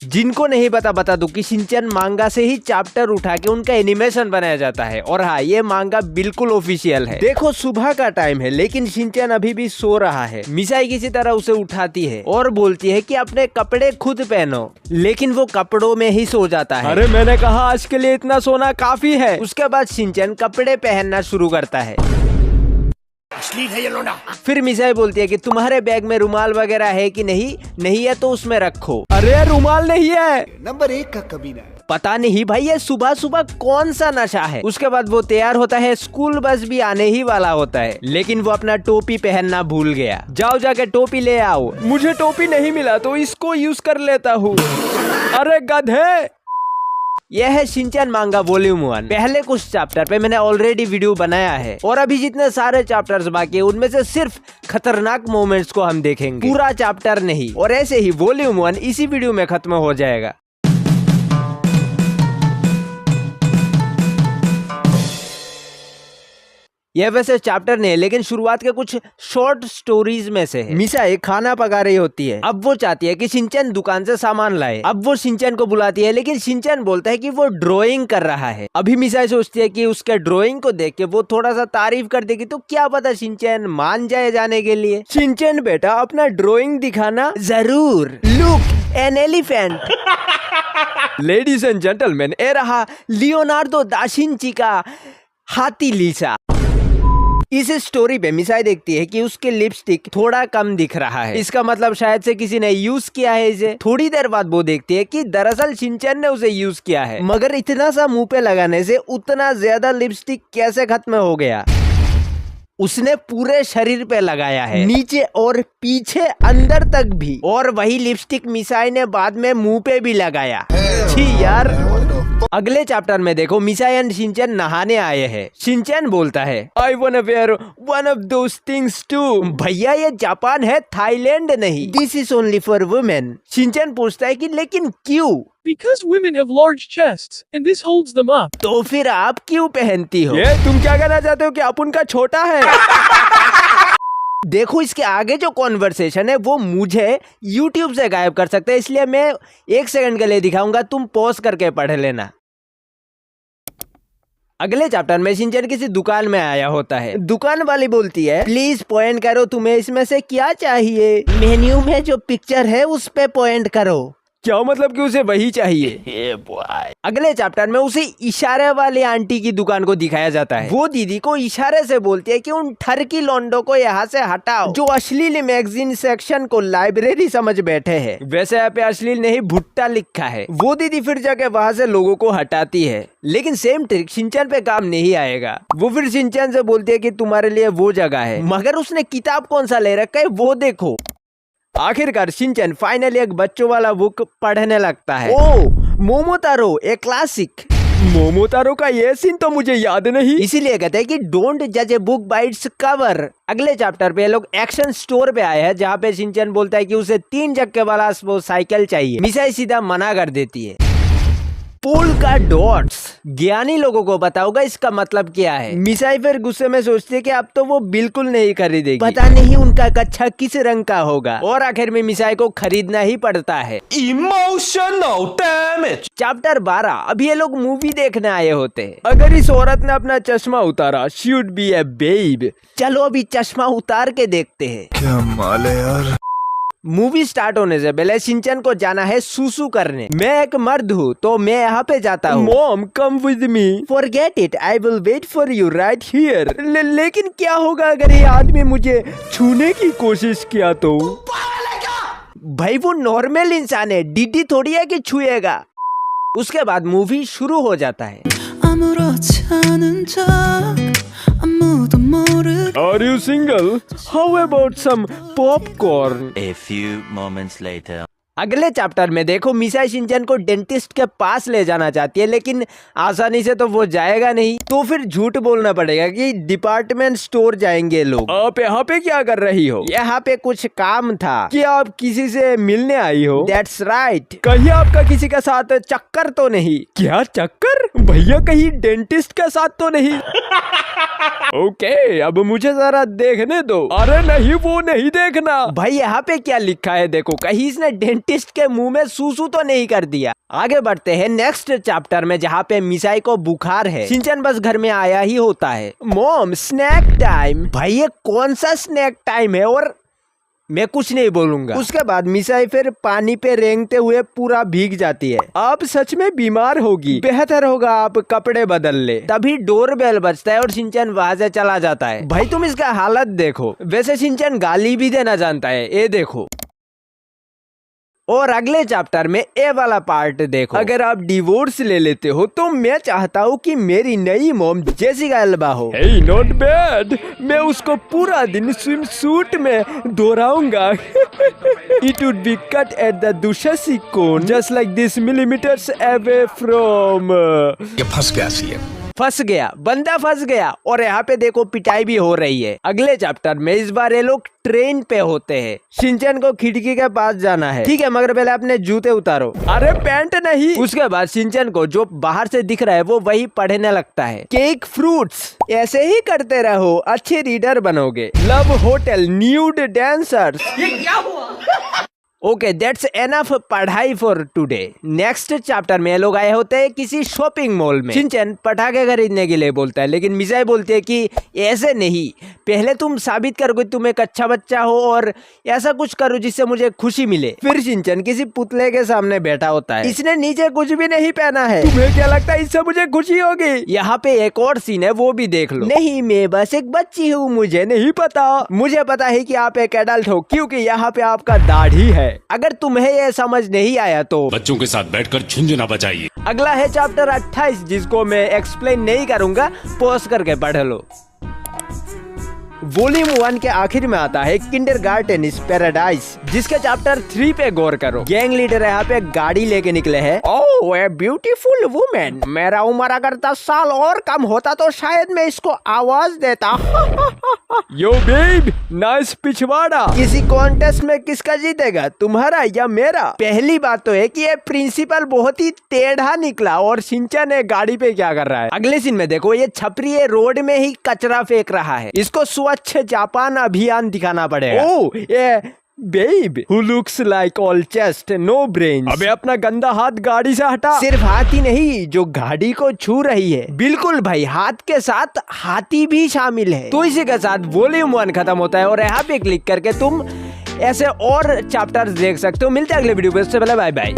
जिनको नहीं पता बता दूं कि शिनचैन मांगा से ही चैप्टर उठा के उनका एनिमेशन बनाया जाता है। और हाँ, ये मांगा बिल्कुल ऑफिशियल है। देखो सुबह का टाइम है लेकिन शिनचैन अभी भी सो रहा है। मिसाई किसी तरह उसे उठाती है और बोलती है कि अपने कपड़े खुद पहनो, लेकिन वो कपड़ों में ही सो जाता है। अरे मैंने कहा आज के लिए इतना सोना काफी है। उसके बाद शिनचैन कपड़े पहनना शुरू करता है। है ये लोना। फिर मिसाई बोलती है कि तुम्हारे बैग में रुमाल वगैरह है कि नहीं? नहीं है तो उसमें रखो। अरे रुमाल नहीं है। नंबर 1 का कमीना है। पता नहीं भाई ये सुबह सुबह कौन सा नशा है। उसके बाद वो तैयार होता है, स्कूल बस भी आने ही वाला होता है, लेकिन वो अपना टोपी पहनना भूल गया। जाओ जाके टोपी ले आओ। मुझे टोपी नहीं मिला तो इसको यूज कर लेता हूँ। अरे गधे। यह है शिनचैन मांगा वॉल्यूम 1। पहले कुछ चैप्टर पे मैंने ऑलरेडी वीडियो बनाया है और अभी जितने सारे चैप्टर्स बाकी है उनमें से सिर्फ खतरनाक मोमेंट्स को हम देखेंगे, पूरा चैप्टर नहीं। और ऐसे ही वॉल्यूम 1 इसी वीडियो में खत्म हो जाएगा। यह वैसे चैप्टर नहीं है लेकिन शुरुआत के कुछ शॉर्ट स्टोरीज में से है। मिसाई खाना पका रही होती है। अब वो चाहती है कि शिनचैन दुकान से सामान लाए। अब वो शिनचैन को बुलाती है लेकिन शिनचैन बोलता है कि वो ड्राइंग कर रहा है। अभी मिसाई सोचती है कि उसके ड्राइंग को देख के वो थोड़ा सा तारीफ कर देगी तो क्या पता शिनचैन मान जाए जाने के लिए। शिनचैन बेटा अपना ड्राइंग दिखाना। जरूर। Look an elephant. Ladies and gentleman, ये रहा लियोनार्डो दा विंची का हाथी लीसा। इस स्टोरी पे मिसाई देखती है कि उसके लिपस्टिक थोड़ा कम दिख रहा है। इसका मतलब शायद से किसी ने यूज किया है इसे। थोड़ी देर बाद वो देखती है कि दरअसल शिनचैन ने उसे यूज किया है, मगर इतना सा मुंह पे लगाने से उतना ज्यादा लिपस्टिक कैसे खत्म हो गया? उसने पूरे शरीर पे लगाया है, नीचे और पीछे अंदर तक भी। और वही लिपस्टिक मिसाई ने बाद में मुंह पे भी लगाया। छी यार। अगले चैप्टर में देखो मिसाई एंड शिनचैन नहाने आए हैं। शिनचैन बोलता है I wanna wear one of those things too. भैया ये जापान है, थाईलैंड नहीं। This is only for women. Shinchan पूछता है कि लेकिन क्यों? Because women have large chests, and this holds them up. तो फिर आप क्यों पहनती हो? ये तुम क्या कहना चाहते हो कि आप उनका छोटा है? देखो इसके आगे जो कॉन्वर्सेशन है वो मुझे YouTube से गायब कर सकते हैं, इसलिए मैं 1 सेकंड के लिए दिखाऊंगा, तुम पॉज करके पढ़ लेना। अगले चैप्टर में शिनचैन किसी दुकान में आया होता है। दुकान वाली बोलती है प्लीज पॉइंट करो, तुम्हें इसमें से क्या चाहिए? मेन्यू में जो पिक्चर है उस पे पॉइंट करो। क्या मतलब कि उसे वही चाहिए? अगले चैप्टर में उसे इशारे वाली आंटी की दुकान को दिखाया जाता है। वो दीदी को इशारे से बोलती है कि उन ठरकी लौंडों को यहाँ से हटाओ जो अश्लील मैगजीन सेक्शन को लाइब्रेरी समझ बैठे हैं। वैसे यहाँ पे अश्लील नहीं भुट्टा लिखा है। वो दीदी फिर जाके वहाँ से लोगों को हटाती है, लेकिन सेम ट्रिक शिनचैन पे काम नहीं आएगा। वो फिर शिनचैन से बोलती है कि तुम्हारे लिए वो जगह है, मगर उसने किताब कौन सा ले रखा है वो देखो। आखिरकार शिनचैन फाइनली एक बच्चों वाला बुक पढ़ने लगता है। ओ मोमोतारो, ए क्लासिक। मोमोतारो का ये सीन तो मुझे याद नहीं, इसीलिए कहते हैं कि डोंट जज a book by its cover. अगले चैप्टर पे लोग एक्शन स्टोर पे आए हैं जहाँ पे शिनचैन बोलता है कि उसे 3 चक्के वाला वो साइकिल चाहिए। मिसाई सीधा मना कर देती है। पोल्का डॉट्स, ज्ञानी लोगों को पता होगा इसका मतलब क्या है। मिसाई फिर गुस्से में सोचती है कि अब तो वो बिल्कुल नहीं खरीदेगी, पता नहीं उनका कच्छा किस रंग का होगा। और आखिर में मिसाई को खरीदना ही पड़ता है। Emotional damage. चैप्टर 12। अभी ये लोग मूवी देखने आए होते हैं। अगर इस औरत ने अपना चश्मा उतारा, शुड बी ए बेब। चलो अभी चश्मा उतार के देखते हैं। क्या माल है यार। मूवी स्टार्ट होने से पहले शिनचैन को जाना है सुसु करने। मैं एक मर्द हूँ तो मैं यहाँ पे जाता हूँ। Mom come with me. Forget it, I will wait for you right here. लेकिन क्या होगा अगर ये आदमी मुझे छूने की कोशिश किया तो? भाई वो नॉर्मल इंसान है, डीडी थोड़ी है कि छुएगा। उसके बाद मूवी शुरू हो जाता है। Are you single? How about some popcorn? A few moments later. अगले चैप्टर में देखो मिसाई शिनचैन को डेंटिस्ट के पास ले जाना चाहती है, लेकिन आसानी से तो वो जाएगा नहीं। तो फिर झूठ बोलना पड़ेगा कि डिपार्टमेंट स्टोर जाएंगे लोग। आप यहाँ पे क्या कर रही हो? यहाँ पे कुछ काम था। क्या आप किसी से मिलने आई हो? That's right. कहीं आपका किसी के साथ चक्कर तो नहीं? क्या चक्कर? भैया कहीं डेंटिस्ट के साथ तो नहीं? ओके, अब मुझे जरा देखने दो। अरे नहीं, वो नहीं देखना। भाई यहाँ पे क्या लिखा है देखो, कहीं इसने डेंटिस्ट के मुंह में सूसू तो नहीं कर दिया। आगे बढ़ते हैं नेक्स्ट चैप्टर में, जहाँ पे मिसाई को बुखार है। शिनचैन बस घर में आया ही होता है। Mom snack time. भाई ये कौन सा स्नैक टाइम है? और मैं कुछ नहीं बोलूंगा। उसके बाद मिसाई फिर पानी पे रेंगते हुए पूरा भीग जाती है। आप सच में बीमार होगी, बेहतर होगा आप कपड़े बदल ले। तभी डोर बेल बजता है और शिनचैन वहां से चला जाता है। भाई तुम इसका हालत देखो। वैसे शिनचैन गाली भी देना जानता है, ये देखो। और अगले चैप्टर में ए वाला पार्ट देखो। अगर आप डिवोर्स ले लेते हो तो मैं चाहता हूँ कि मेरी नई मॉम जेसिका एल्बा हो। Hey, not bad। मैं उसको पूरा दिन स्विम सूट में दोहराऊंगा। It would be cut at the Dushashi cone, just like this millimeters away from। ये फंस गया सीएम। फंस गया, बंदा फंस गया। और यहाँ पे देखो पिटाई भी हो रही है। अगले चैप्टर में इस बार ये लोग ट्रेन पे होते हैं। शिनचैन को खिड़की के पास जाना है। ठीक है, मगर पहले अपने जूते उतारो। अरे पैंट नहीं। उसके बाद शिनचैन को जो बाहर से दिख रहा है वो वही पढ़ने लगता है। केक फ्रूट्स, ऐसे ही करते रहो, अच्छे रीडर बनोगे। Love hotel, nude dancers. ये क्या हुआ? ओके, दैट्स एनफ पढ़ाई फॉर टुडे। नेक्स्ट चैप्टर में लोग आए होते हैं किसी शॉपिंग मॉल में। शिनचैन पटाखे खरीदने के लिए बोलता है, लेकिन मिसाई बोलती है कि ऐसे नहीं, पहले तुम साबित करो कि तुम एक अच्छा बच्चा हो और ऐसा कुछ करो जिससे मुझे खुशी मिले। फिर शिनचैन किसी पुतले के सामने बैठा होता है। इसने नीचे कुछ भी नहीं पहना है। तुम्हें क्या लगता है इससे मुझे खुशी होगी? यहाँ पे एक और सीन है, वो भी देख लो। नहीं, मैं बस एक बच्ची हूँ, मुझे नहीं पता। मुझे पता है कि आप एक एडल्ट हो, क्योंकि यहाँ पे आपका दाढ़ी है। अगर तुम्हें यह समझ नहीं आया तो बच्चों के साथ बैठकर झुंझुना बजाइए। अगला है चैप्टर 28, जिसको मैं एक्सप्लेन नहीं करूंगा, पॉज करके पढ़ लो। वॉल्यूम 1 के आखिर में आता है किंडरगार्टन इज पैराडाइज, जिसके चैप्टर 3 पे गौर करो। गैंग लीडर यहाँ पे गाड़ी लेके निकले हैं। ओह ए ब्यूटीफुल वुमेन। मेरा उम्र अगर 10 साल और कम होता तो शायद मैं इसको आवाज देता। यो बेब, नाइस पिछवाड़ा। किसी कॉन्टेस्ट में किसका जीतेगा, तुम्हारा या मेरा? पहली बात तो है कि ये प्रिंसिपल बहुत ही टेढ़ा निकला और शिनचैन ने गाड़ी पे क्या कर रहा है। अगले सीन में देखो, ये छपरी रोड में ही कचरा फेंक रहा है। इसको स्वच्छ जापान अभियान दिखाना पड़ेगा। ओह ये babe who looks like all chest no brains। अबे अपना गंदा हाथ गाड़ी से हटा। सिर्फ हाथ ही नहीं, जो गाड़ी को छू रही है। बिल्कुल भाई, हाथ के साथ हाथी भी शामिल है। तो इसी के साथ वॉल्यूम 1 खत्म होता है और यहाँ पे क्लिक करके तुम ऐसे और चैप्टर्स देख सकते हो। मिलते हैं अगले वीडियो पे, उससे पहले बाय बाय।